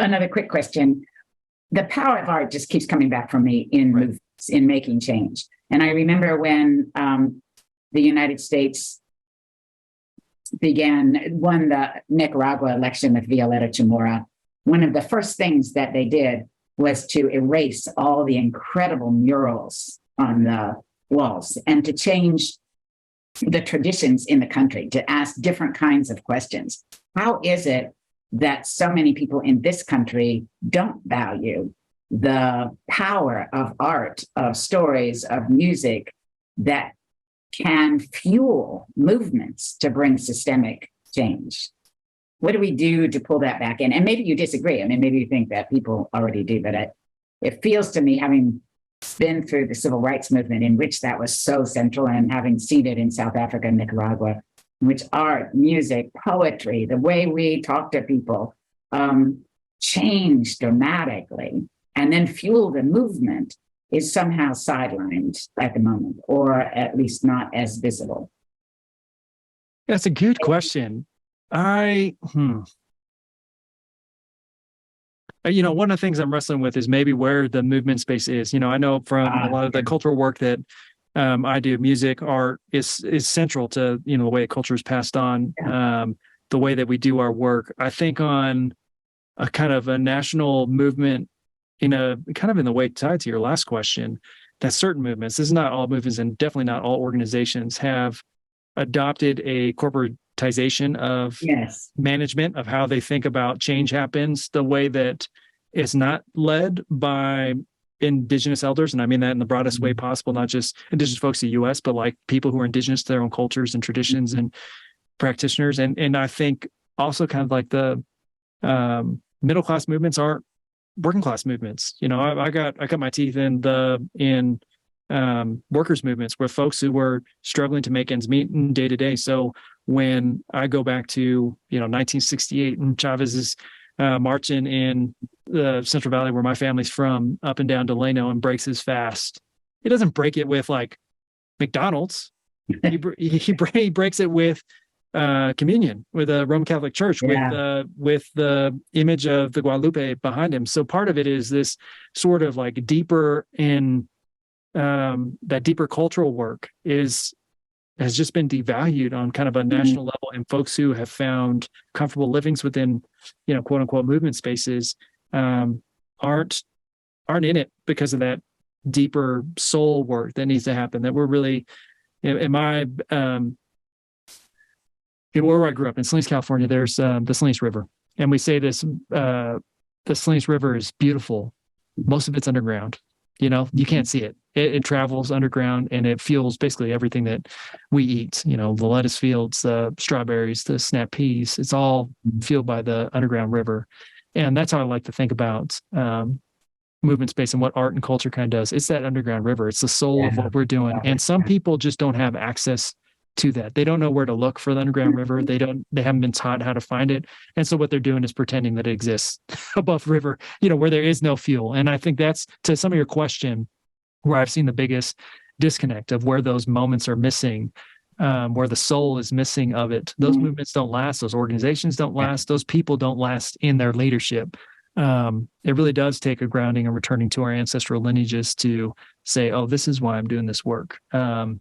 another quick question. The power of art just keeps coming back from me in Right. movements, in making change. And I remember when the United States won the Nicaragua election with Violeta Chamorro, one of the first things that they did was to erase all the incredible murals on the walls and to change the traditions in the country, to ask different kinds of questions. How is it that so many people in this country don't value the power of art, of stories, of music that can fuel movements to bring systemic change? What do we do to pull that back in? And maybe you disagree. I mean, maybe you think that people already do, but it feels to me, having been through the civil rights movement in which that was so central, and having seen it in South Africa and Nicaragua, in which art, music, poetry, the way we talk to people changed dramatically and then fueled a movement, is somehow sidelined at the moment, or at least not as visible. That's a good question. One of the things I'm wrestling with is maybe where the movement space is. I know from a lot of the cultural work that I do, music, art is central to, the way culture is passed on, the way that we do our work. I think on a kind of a national movement, in the way tied to your last question, that certain movements, this is not all movements and definitely not all organizations, have adopted a corporatization of management, of how they think about change happens, the way that it's not led by indigenous elders. And I mean that in the broadest way possible, not just indigenous folks in the U.S., but like people who are indigenous to their own cultures and traditions and practitioners. And I think also kind of like the middle-class movements aren't working class movements. I got my teeth in workers movements, where folks who were struggling to make ends meet in day to day. So when I go back to 1968 and Chavez is marching in the Central Valley, where my family's from, up and down Delano, and breaks his fast, he doesn't break it with like McDonald's. he breaks it with communion with a Roman Catholic Church, with the image of the Guadalupe behind him. So part of it is this sort of like deeper in that deeper cultural work has just been devalued on kind of a national level, and folks who have found comfortable livings within, quote unquote movement spaces aren't in it because of that deeper soul work that needs to happen. That we're really, where I grew up in Salinas, California, there's the Salinas River. And we say this, the Salinas River is beautiful. Most of it's underground. You can't see it. It travels underground, and it fuels basically everything that we eat. The lettuce fields, the strawberries, the snap peas, it's all fueled by the underground river. And that's how I like to think about movement space and what art and culture kind of does. It's that underground river. It's the soul of what we're doing. And some people just don't have access to that. They don't know where to look for the underground river. They haven't been taught how to find it. And so what they're doing is pretending that it exists above river, where there is no fuel. And I think that's, to some of your question, where I've seen the biggest disconnect of where those moments are missing, where the soul is missing of it. Those movements don't last. Those organizations don't last. Those people don't last in their leadership. It really does take a grounding and returning to our ancestral lineages to say, oh, this is why I'm doing this work. And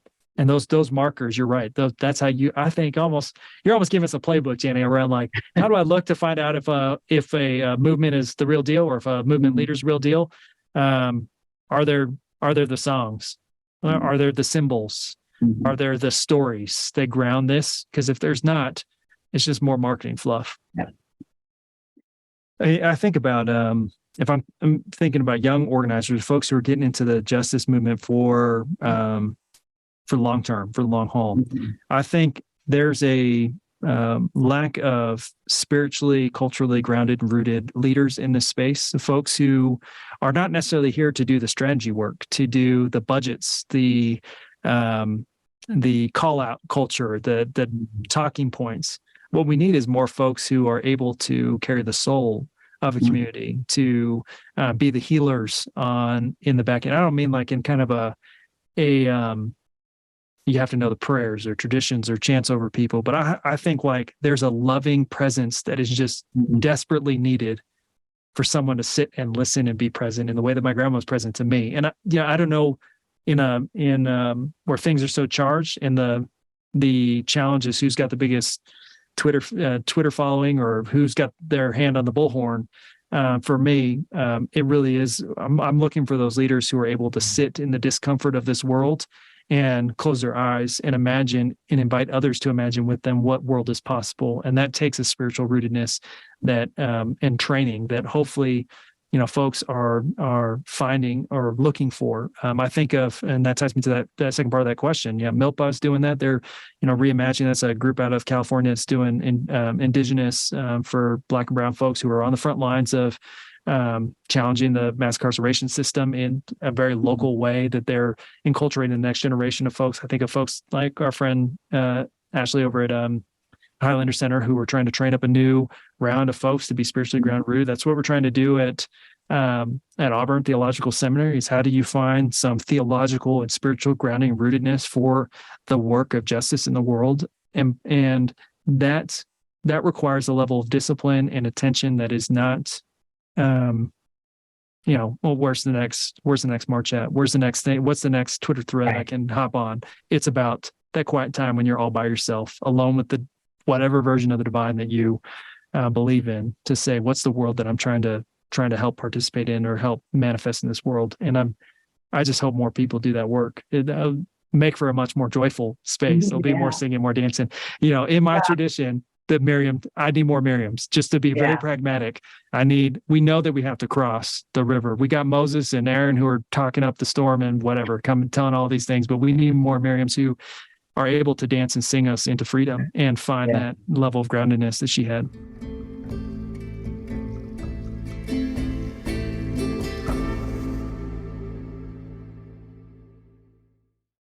those markers, you're right. That's how I think you're almost giving us a playbook, Jenny, around like, how do I look to find out if a movement is the real deal, or if a movement leader's the real deal? Are there the songs? Are there the symbols? Are there the stories that ground this? Because if there's not, it's just more marketing fluff. I think about if I'm thinking about young organizers, folks who are getting into the justice movement for long term, for the long haul. I think there's a lack of spiritually, culturally grounded and rooted leaders in this space, folks who are not necessarily here to do the strategy work, to do the budgets, the call out culture, the talking points. What we need is more folks who are able to carry the soul of a community, to be the healers in the back end. I don't mean like in kind of a you have to know the prayers or traditions or chants over people. But I think like there's a loving presence that is just desperately needed for someone to sit and listen and be present in the way that my grandma was present to me. And I don't know, in where things are so charged, and the challenge is who's got the biggest Twitter following, or who's got their hand on the bullhorn. For me, it really is. I'm looking for those leaders who are able to sit in the discomfort of this world and close their eyes and imagine, and invite others to imagine with them what world is possible. And that takes a spiritual rootedness that and training that hopefully, folks are finding or looking for. I think of, and that ties me to that second part of that question. Yeah, Milpa's doing that. They're, reimagining. That's a group out of California that's doing indigenous for Black and brown folks who are on the front lines of challenging the mass incarceration system in a very local way, that they're enculturating the next generation of folks. I think of folks like our friend Ashley over at Highlander Center, who are trying to train up a new round of folks to be spiritually grounded rooted. That's what we're trying to do at Auburn Theological Seminary. Is how do you find some theological and spiritual grounding and rootedness for the work of justice in the world, and that requires a level of discipline and attention that is not, where's the next march at? Where's the next thing? What's the next Twitter thread I can hop on? It's about that quiet time when you're all by yourself, alone with the whatever version of the divine that you believe in, to say, what's the world that I'm trying to help participate in or help manifest in this world. And I just hope more people do that work. It'll make for a much more joyful space. There'll be more singing, more dancing. In my tradition, I need more Miriams, just to be very pragmatic. We know that we have to cross the river. We got Moses and Aaron who are talking up the storm and whatever, telling all these things, but we need more Miriams who are able to dance and sing us into freedom and find that level of groundedness that she had.